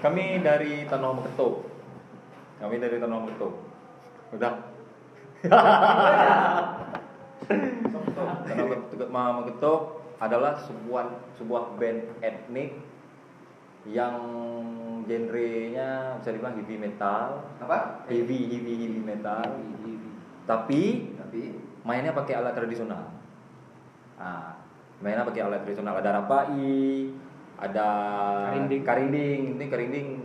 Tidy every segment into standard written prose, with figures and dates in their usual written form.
Kami dari Tanah Meketuk. Udah. Tanah Meketuk adalah sebuah band etnik yang genrenya bisa dibilang heavy metal. Apa? Heavy metal. Tapi mainnya pakai alat tradisional. Mainnya pakai alat tradisional. Ada rapai, ada karinding. Ini karinding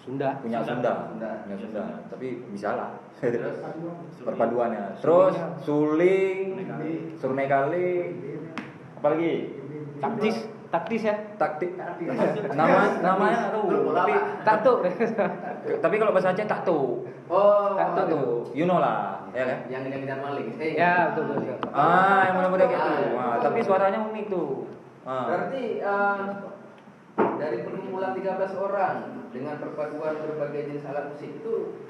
Sunda. Punya Sunda. Tapi bisa lah. Perpaduannya. Terus suling, surnekali, apa lagi? Taktis ya. Taktik. Namanya tahu. Tapi Tato. tapi kalau bahasa Aceh taktu. Oh, Taktu. You know lah, ya kan? yang ngejar maling. Ya, betul. Yang mudah-mudah kayak itu. Tapi suaranya unik tuh. Berarti dari perkumpulan 13 orang dengan perpaduan berbagai jenis alat musik itu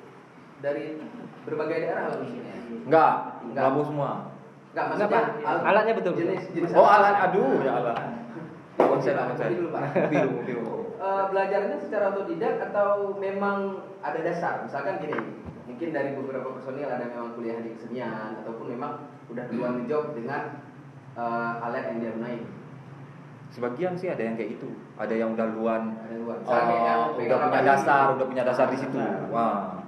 dari berbagai daerah alat musiknya? Enggak. Labu semua. Enggak, maksudnya alatnya betul. Jenis alat. Aduh, ya alat. Konsen. Biru. Belajarnya secara otodidak atau memang ada dasar? Misalkan gini, mungkin dari beberapa personil ada memang kuliah di kesenian ataupun memang udah duluan job dengan alat yang dia gunain. Sebagian sih ada yang kayak gitu. Ada yang udah duluan. Udah punya dasar di situ. Wah.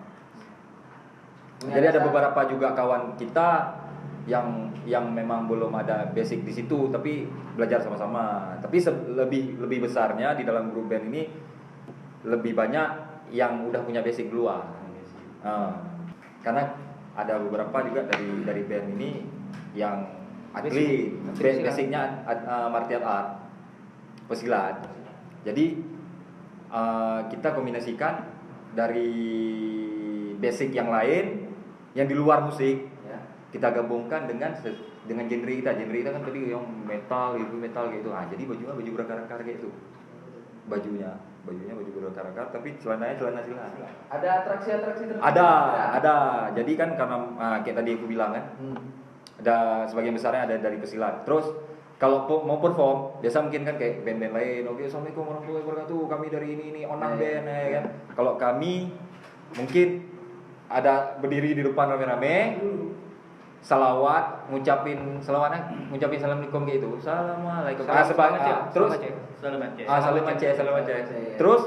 Jadi ada beberapa juga kawan kita yang memang belum ada basic di situ tapi belajar sama-sama. Tapi lebih besarnya di dalam grup band ini lebih banyak yang udah punya basic duluan. Karena ada beberapa juga dari band ini yang atlet, basicnya martial art, pesilat. Jadi kita kombinasikan dari basic yang lain yang di luar musik, kita gabungkan dengan genre kita. Genre kita kan tadi yang metal, heavy metal gitu. Jadi baju berakar-akar kayak itu. Bajunya baju berakar-akar tapi celananya celana silat. Ada atraksi tertentu? Ada. Jadi kan karena kayak tadi aku bilang kan. Ada sebagian besarnya ada dari pesilat. Terus kalau mau perform, biasa mungkin kan kayak band-band lain. Oke, assalamualaikum warahmatullahi wabarakatuh. Kami dari ini Onang band ya kan. Kalau kami mungkin ada berdiri di depan rame-rame, salawat, ngucapin assalamualaikum gitu. Assalamualaikum. Terus salam Aceh. Terus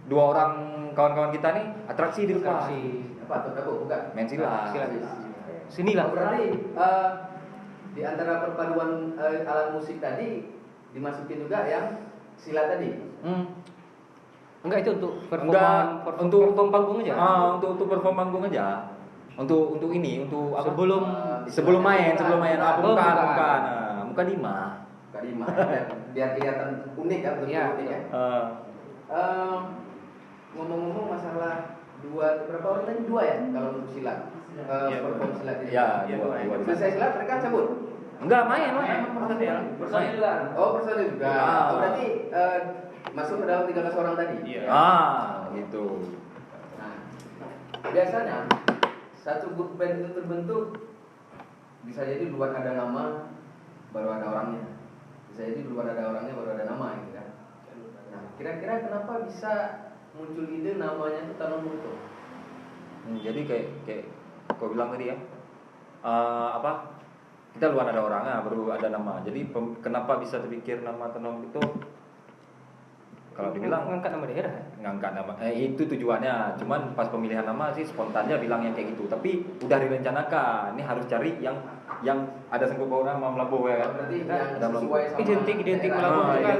dua orang kawan-kawan kita nih atraksi di depan. Apa tuh? Bukan. Main silat. Sinilah. Berarti di antara perpaduan alat musik tadi dimasukin juga yang silat tadi. Enggak, itu untuk perform panggung aja. Untuk perform panggung aja. Untuk ini, untuk apa? Sebelum main. Bukan. Muka 5. Biar kelihatan unik ya, betul ya, unik ya. Ngomong-ngomong masalah berapa orang tadi? 2 ya kalau untuk silat. Perform silat ini. Ya, 2. Selesai silat mereka cabut. Enggak, main. Personil juga. Personil juga. Berarti masuk ke dalam 13 orang tadi. Gitu. Nah, biasanya satu grup band itu terbentuk bisa jadi duluan ada nama baru ada orangnya. Bisa jadi duluan ada orangnya baru ada nama gitu kan. Nah, kira-kira kenapa bisa muncul ide namanya itu Tanah Meketuk? Jadi kayak kau bilang tadi ya. Kita duluan ada orangnya baru ada nama. Jadi kenapa bisa terpikir nama Tanah Meketuk? Kalau dibilang ngangkat nama daerah, itu tujuannya. Cuman pas pemilihan nama sih spontannya bilang yang kayak gitu. Tapi udah direncanakan. Ini harus cari yang ada sangkut pautnya sama Melabu ya kan. Berarti yang sesuai sama identik Melabu kan.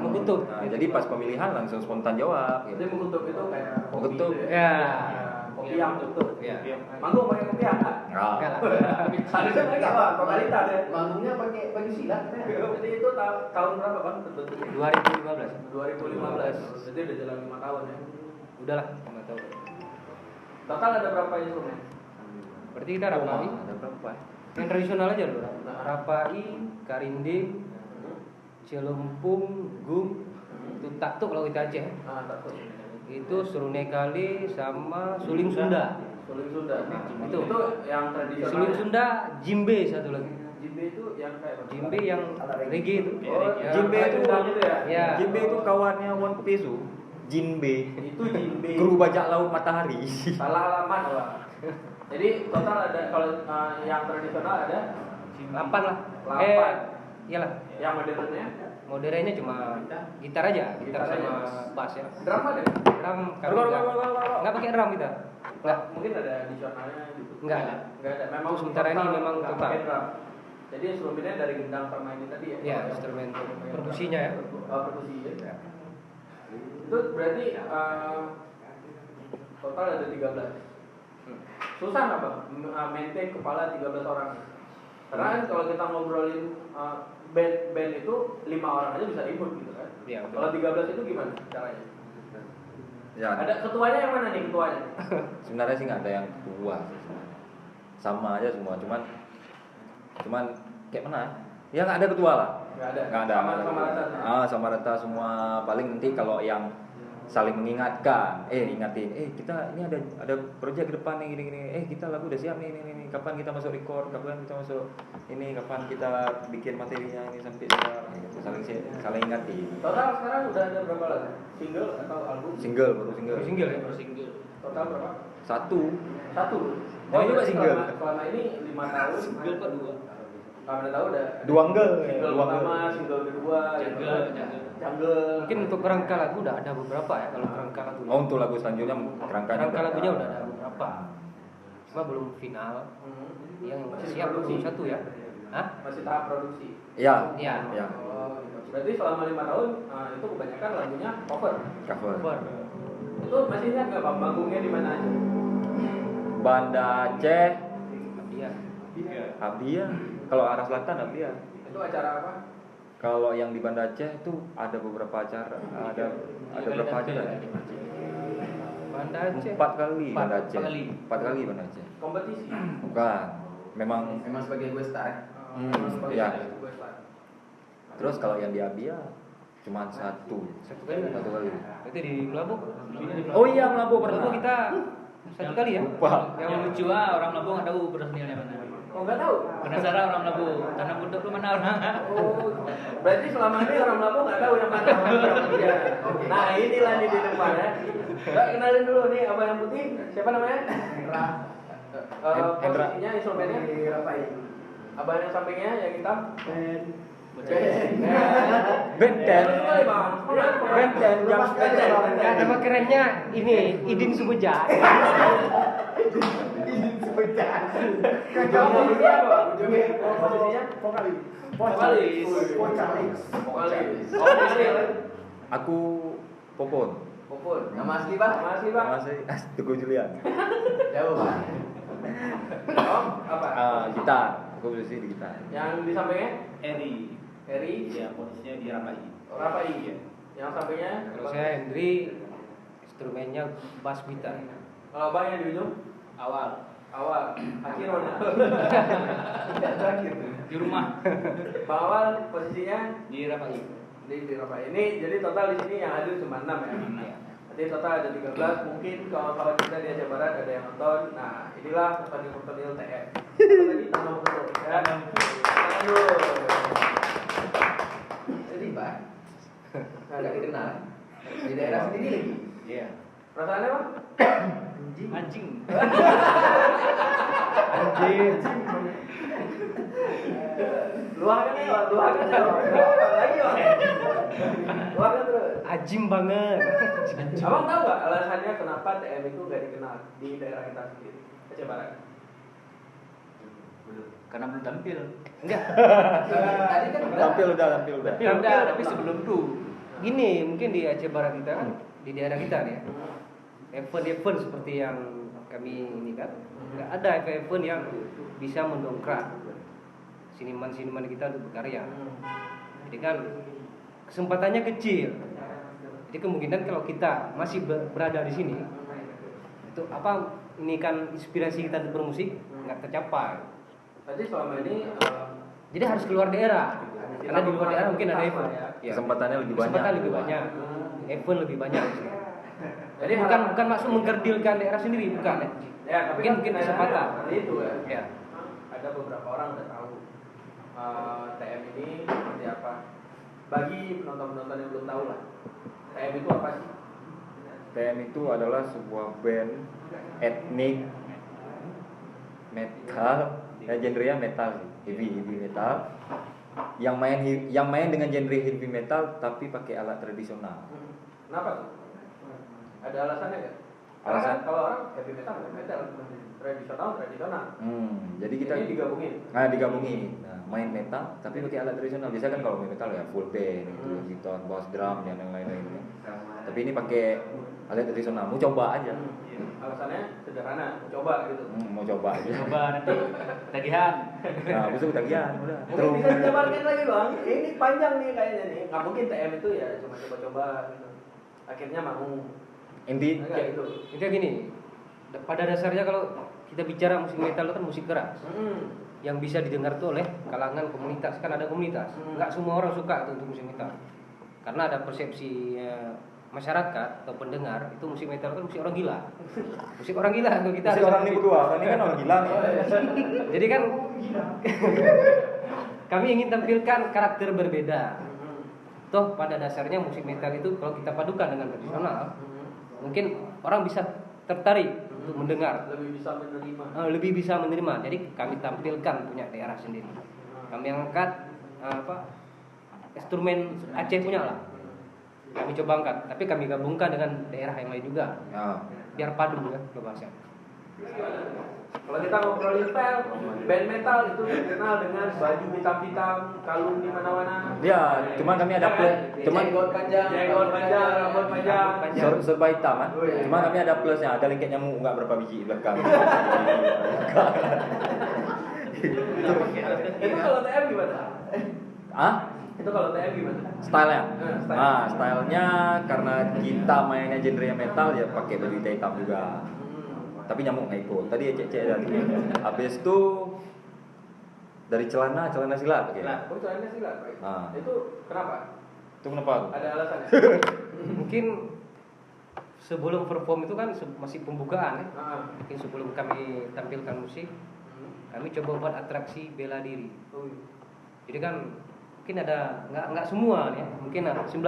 Meketuk. Jadi pas pemilihan langsung spontan jawab. Jadi Meketuk itu kayak Meketuk. Ya. Kopi yang tutup. Ya. Manggung pakai kopi yang enggak? Harusnya mereka apa? Totalitas ya. Manggungnya pakai baju silat kan? Jadi itu tahun berapa Bang terbentuknya? 2015. Jadi udah jalan 5 tahun ya. Udahlah, enggak tahu. Total ada berapa instrumen? Berarti kita rapai. Ada berapa? Yang tradisional aja loh. Rapai, karinding, celempung, gung, itu taktuk kalau kita Aceh. Takut. Itu serunekali sama suling Sunda. Suling Sunda. Itu yang tradisional. suling Sunda, jimbe satu lagi. Jimbe itu yang kayak Jimbe yang reggae itu. Oh, Jimbe itu gitu ya. Ya. Jimbe itu kawannya Wan Pesu. Jinbe. Itu Jinbe. Kru bajak laut matahari. Salah alamat Pak. Jadi total ada kalau yang tradisional ada 8 lah. 8. Iyalah. Yang modernnya Modernnya cuma gitar aja, gitar Gitar sama aja. bass ya. drum ada? Drum kami nggak pakai drum kita. Nggak. Mungkin ada additionalnya gitu. Nggak ada. Nggak ada. Memang Untuk sementara ini memang nggak total. pakai drum. Jadi instrumennya dari gendang sama ini tadi ya. Iya, instrumen perkusinya ya. Perkusi ya. Itu berarti total ada 13. Susah nggak Bang maintain kepala 13 orang? Karena kan kalau kita ngobrolin band itu 5 orang aja bisa ribut gitu kan. Iya, betul. Kalau 13 itu gimana caranya? Ya, Ada ketuanya yang mana nih ketuanya? sebenarnya sih nggak ada yang tua sih sebenarnya. Sama aja semua, cuman kayak mana ya, nggak ada ketua lah. Nggak ada. Nggak ada. Sama rata. Sama rata semua. Paling nanti kalau yang saling mengingatkan, ingatin, kita ini ada proyek ke depan nih gini, kita lagu udah siap nih, kapan kita masuk record, kapan kita masuk ini, kapan kita bikin materinya ini sampai gitu. Saling ingatin. Total sekarang udah ada berapa lagu? Single atau album? Single baru single. Single ya. Total berapa? Satu. Satu. Oh, ini juga berarti single. Selama ini 5 tahun. Single kedua. Kamu tahu udah. Dua single. Single Dua pertama, single. single kedua. Jungle. Mungkin untuk kerangka lagu udah ada beberapa ya kalau kerangka lagu. Oh, untuk lagu selanjutnya kerangkanya. Kerangka lagunya udah ada beberapa. Cuma belum final. Yang Masih siap produksi. belum satu ya. Hah? Masih tahap produksi. Iya. Iya. Ya. Oh, gitu. Berarti selama 5 tahun itu kebanyakan lagunya cover. Cover. Cover. Itu masih ingat nggak Bang manggungnya di mana aja? Banda Aceh, Iya. Abia. Kalau arah selatan Abia. Itu acara apa? Kalau yang di Banda Aceh itu ada beberapa acara, ada berapa acara? Banda Aceh. 4 kali Banda Aceh. 4 kali. 4 kali Banda Aceh. Kompetisi. Bukan. Memang sebagai gue star. Iya. Terus kalau yang di Abia cuma satu. Satu kali. Satu kali. Itu di Melabuk. Oh iya, Melabu pernah. Melabuk kita satu kali ya. Lupa. Yang lucu orang Labu nggak tahu personilnya mana. Oh nggak tahu. Penasaran orang Labu, tanah budak lu mana orang? Oh, berarti selama ini orang Lampung nggak tahu yang mana orang dia. Nah inilah nih di depan ya. Mbak kenalin dulu nih abang yang putih. Siapa namanya? Hendra. Posisinya instrumennya? Abang yang sampingnya yang hitam? Benten. Benten. Jam Ya, nama kerennya ini Idin Subuja. Kamu posisinya apa? Posisinya? Vokalis. Vokalis. Oh, vokalis. Aku Popon. Popon. Nama asli Pak? Nama asli Pak? Nama saya Teguh Julian. Jauh Pak. Oh, apa? Gitar. Aku posisi di gitar. Yang di sampingnya? Eri, Eri. ya posisinya di Rapai. Rapai. Yang sampingnya? Kalau saya Hendri instrumennya bass gitar. Kalau abang yang di ujung? Awal Awal. Akhir mana? di rumah Bang Awal posisinya di Rapai. di Rapai. Ini jadi total di sini yang hadir cuma 6 ya. Nanti total ada 13. Mungkin kawan-kawan kita di Aceh Barat ada yang nonton. Nah, inilah personil TM. Tadi nama betul ya. Tangan dulu. Jadi Pak, agak dikenal di daerah sendiri lagi. Iya. Perasaannya Bang? Anjing. Anjir. Luahkan ya, luahkan ya. Lagi Bang. Luahkan terus. Ajim banget. Abang tahu nggak alasannya kenapa TM itu nggak dikenal di daerah kita sendiri, Aceh Barat? Karena belum tampil. Enggak. Tadi kan Tampil udah. Tapi sebelum tuh. Gini, mungkin di Aceh Barat kita kan, di daerah kita nih ya. Event-event seperti yang kami ini kan, nggak ada event yang bisa mendongkrak seniman-seniman kita untuk berkarya. Jadi kan kesempatannya kecil. Jadi kemungkinan kalau kita masih berada di sini, itu apa ini kan inspirasi kita untuk bermusik nggak tercapai. Berarti selama ini Jadi harus keluar daerah. Karena di luar daerah mungkin ada event. Ya. Kesempatannya lebih banyak. Kesempatan lebih banyak. Event lebih banyak. jadi Bukan maksud mengkerdilkan daerah sendiri, bukan ya. ya, tapi Mungkin kan kesempatan. seperti itu ya. Ya. Ada beberapa orang udah tahu TM ini seperti apa. Bagi penonton-penonton yang belum tahu lah, TM itu apa sih? TM itu adalah sebuah band etnik metal, genrenya metal sih, heavy metal, yang main dengan genre heavy metal tapi pakai alat tradisional. Kenapa tuh? Ada alasannya nggak? Karena Alasan? kan kalau orang heavy metal, tradisional. Jadi kita ini digabungin. Digabungin. Nah, main metal tapi pakai alat tradisional. Biasanya kan kalau main metal ya full band gitu, gitar, bass, drum dan yang lain-lain. Tapi ini pakai alat tradisional. Mau coba aja. Alasannya sederhana, coba gitu. Mau coba aja. Coba nanti tagihan. Nah, besok tagihan udah. Mungkin bisa dijabarkan lagi bang. Ini panjang nih kayaknya nih. Nggak mungkin TM itu ya cuma coba-coba gitu. Akhirnya mau. Inti Kayak gitu. Intinya gini, pada dasarnya kalau kita bicara musik metal itu kan musik keras yang bisa didengar tuh oleh kalangan komunitas. Kan ada komunitas, nggak semua orang suka tuh untuk musik metal karena ada persepsi masyarakat atau pendengar itu musik metal kan musik orang gila. Musik orang gila untuk kita. Musik orang ini berdua, orang ini kan orang gila nih. Jadi kan kami ingin tampilkan karakter berbeda. Toh pada dasarnya musik metal itu kalau kita padukan dengan tradisional, mungkin orang bisa tertarik untuk mendengar, lebih bisa menerima. Jadi kami tampilkan punya daerah sendiri. Kami angkat instrumen Aceh punya lah. Kami coba angkat, tapi kami gabungkan dengan daerah yang lain juga. Ya. Biar padu ya bahasa. Kalau kita ngobrolin style, band metal itu terkenal dengan baju hitam-hitam, kalung di mana-mana. Ya, cuman kami ada plus, cuman Jenggot panjang, rambut panjang. serba hitam kan. Cuma kami ada plusnya, ada lengket nyamuk enggak berapa biji di belakang. Itu kalau TM gimana? Ah? Itu kalau TM gimana? Stylenya? Style. Nah, stylenya karena kita mainnya genre metal ya pakai baju hitam juga. Tapi nyamuk nggak ikut. Tadi cek tadi. Habis itu dari celana silat. Okay. Oh, celana silat. Ah. Itu kenapa? Itu kenapa? Ada alasannya? Mungkin sebelum perform itu kan masih pembukaan ya. Mungkin sebelum kami tampilkan musik, kami coba buat atraksi bela diri. Jadi kan mungkin ada nggak semua ya, mungkin 90%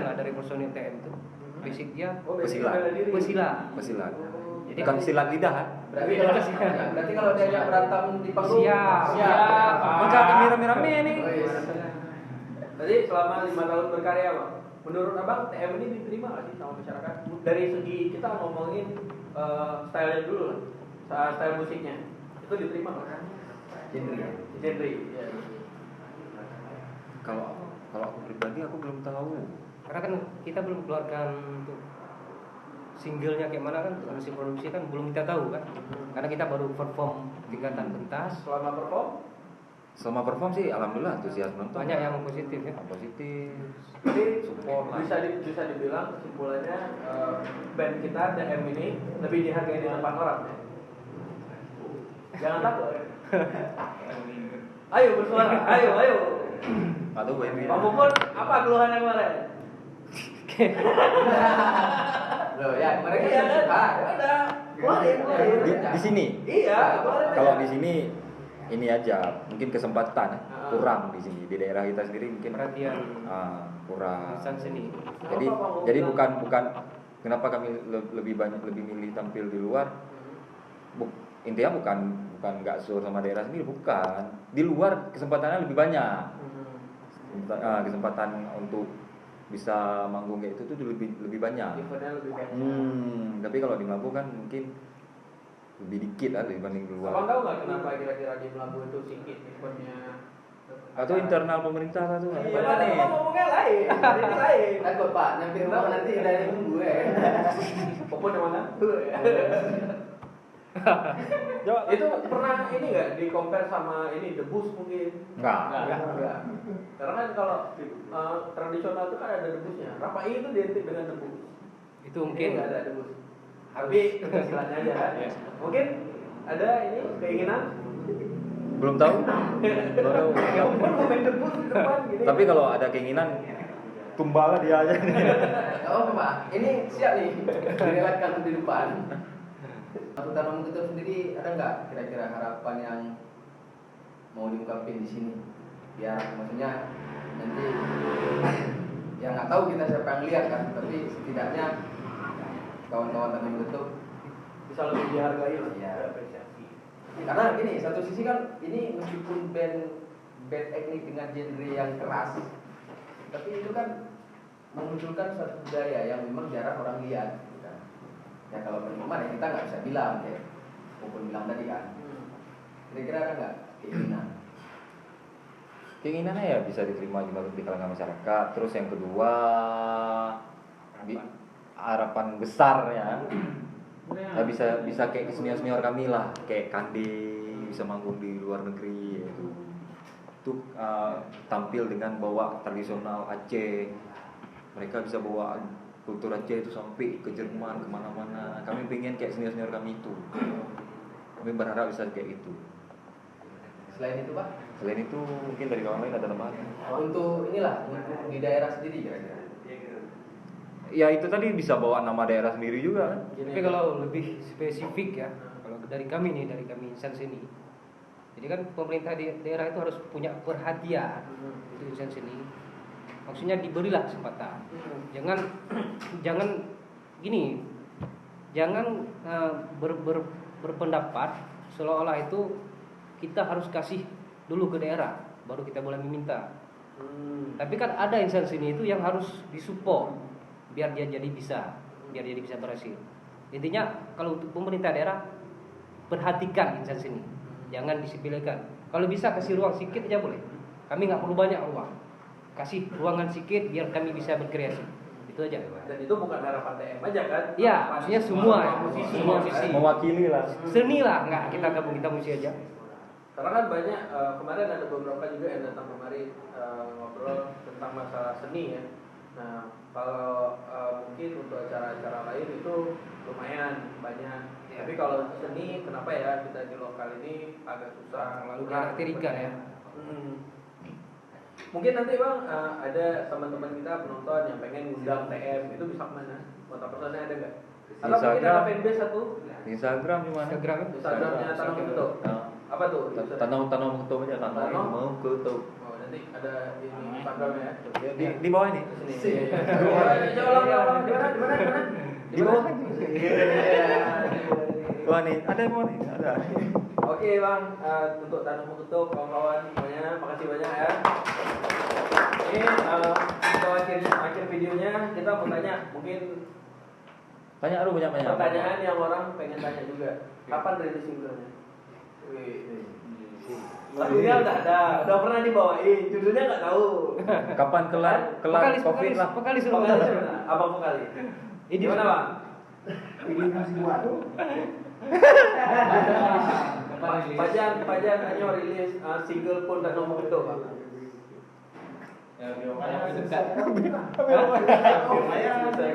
lah dari personil TM itu basic dia pesilat. Jadi kan silat lidah kan? Berarti kalau diajak berantem di panggung Siap. Maka kami rame-rame nih. Tadi selama 5 tahun berkarya bang, menurut abang TM ini diterima nggak sih sama masyarakat? Dari segi kita ngomongin style dulu lah, style musiknya itu diterima nggak? Genre. Ya. Kalau aku pribadi aku belum tahu. Karena kan kita belum keluarkan untuk singlenya kayak mana kan, untuk hasil produksi kan belum kita tahu kan. Karena kita baru perform tingkatan pentas. Selama perform sih alhamdulillah antusias penonton. Banyak yang positif ya. Positif. jadi Support lah. bisa dibilang kesimpulannya band kita TM ini lebih dihargai di depan orang. Ya? Jangan takut. Ayo bersuara, ayo. Atau gue Pak Puput, apa keluhannya kemarin? Loh ya, mereka Iya kan? Ada. Keluarin. di sini. Iya, keluarin. Kalau di sini ini aja mungkin kesempatan kurang di sini di daerah kita sendiri mungkin Perhatian kurang. insan seni. Jadi bukan kenapa kami lebih milih tampil di luar. Intinya bukan nggak sur sama daerah sendiri, bukan. Di luar kesempatannya lebih banyak. Kesempatan untuk bisa manggung kayak itu tuh lebih banyak. Eventnya lebih banyak. Tapi kalau di Melabu kan mungkin lebih dikit lah dibanding di luar. Abang tahu nggak kenapa kira-kira di Melabu itu sedikit eventnya? Atau internal pemerintah lah tuh. Iya, tapi ngomongnya lain. Ini lain. Takut Pak, nyampe rumah nanti dari nunggu ya. Popon yang mana? Itu pernah ini nggak di compare sama ini The Bus mungkin? Enggak. Karena kan kalau tradisional itu kan ada The Busnya. Rapai itu identik dengan The Bus. Itu mungkin nggak ada The Bus. Tapi istilahnya aja kan. Mungkin ada ini keinginan. Belum tahu. Baru. Ya pun mau main The Bus di depan gini. Tapi kalau ada keinginan tumbal dia aja. Oh Pak, ini siap nih direlakkan di depan. Angkutan umum itu sendiri ada nggak kira-kira harapan yang mau diungkapin di sini? Ya maksudnya nanti ya nggak tahu kita siapa yang lihat kan, tapi setidaknya kawan-kawan tadi bentuk Bisa lebih dihargai lah. Iya. Apresiasi. karena gini satu sisi kan ini meskipun band etnik dengan genre yang keras, tapi itu kan memunculkan suatu budaya yang memang jarang orang lihat gitu kan. Ya kalau penikmat ya kita nggak bisa bilang ya, Popon bilang tadi kan. Kira-kira ada nggak Keinginannya ya bisa diterima juga di kalangan masyarakat. Terus yang kedua, harapan besar ya bisa kayak senior kami lah, kayak Kande bisa manggung di luar negeri itu tampil dengan bawa tradisional Aceh. Mereka bisa bawa kultur Aceh itu sampai ke Jerman, kemana-mana. Kami pengen kayak senior kami itu. Kami berharap bisa kayak itu. Selain itu Pak, Selain itu mungkin dari kawan lain ada tambahan. untuk inilah untuk di daerah sendiri kira-kira. Ya itu tadi bisa bawa nama daerah sendiri juga kan. Tapi kalau lebih spesifik ya, kalau dari kami insan seni. Jadi kan pemerintah di daerah itu harus punya perhatian untuk insan seni. Maksudnya diberilah kesempatan. Jangan gini. Jangan berpendapat seolah-olah itu kita harus kasih dulu ke daerah baru kita boleh meminta. Tapi kan ada insan seni itu yang harus disupport biar dia jadi bisa berhasil. Intinya kalau untuk pemerintah daerah perhatikan insan seni, jangan disepelekan. Kalau bisa kasih ruang sedikit aja boleh. Kami nggak perlu banyak ruang, kasih ruangan sedikit biar kami bisa berkreasi. Itu aja. Dan itu bukan harapan TM aja kan? Iya, maksudnya semua musisi. Mewakili lah. Seni lah, nggak kita gabung kita musisi aja. Karena kan banyak kemarin ada beberapa juga yang datang kemari ngobrol tentang masalah seni ya. Nah kalau mungkin untuk acara-acara lain itu lumayan banyak. Ya. Tapi kalau seni kenapa ya kita di lokal ini agak susah. Lalu karakterikan ya. Mungkin nanti bang ada teman-teman kita penonton yang pengen ngundang TM itu bisa kemana? Kontak personnya ada nggak? Atau mungkin ada fanbase satu? Instagram gimana? Instagramnya Tanam Ketuk. Apa tuh? Tanam ketum aja, tanam mau ketum. Oh nanti ada ini Instagramnya ya. Di bawah ini. Sini. Ulang. Di mana? Di bawah. Wah nih, ada yang mau nih, ada. Oke bang, untuk Tanam Ketuk kawan-kawan semuanya, makasih banyak ya. Ini untuk akhir videonya kita mau tanya mungkin Banyak lu banyak. pertanyaan yang orang pengen tanya juga. Kapan rilis singlenya? Lagunya udah pernah dibawain, judulnya nggak tahu. Kapan kelar Covid lah. Vokalis Abang vokalis. Ini Gimana bang? Pajang hanya rilis single pun dan nomor itu bang. Selesai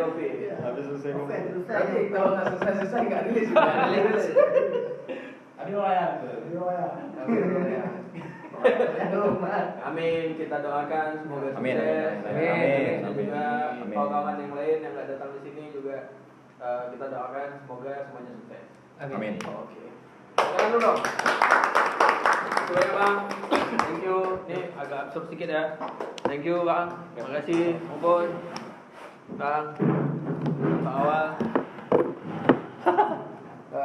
kopi. Habis selesai Covid. Tapi kalau nggak selesai nggak rilis. Amin, kita doakan semoga Amin, sukses. amin. Dan juga Amin. kawan-kawan yang lain yang nggak datang di sini juga kita doakan semoga semuanya sukses. Amin. Oke. Jangan dulu dong. Terima kasih bang. Thank you. Nih agak absurd sedikit ya. Thank you bang. Terima kasih Popon, bang, Pak Awal.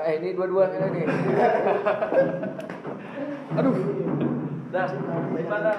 Ini dua-dua nih. Aduh. Dah, baik dah.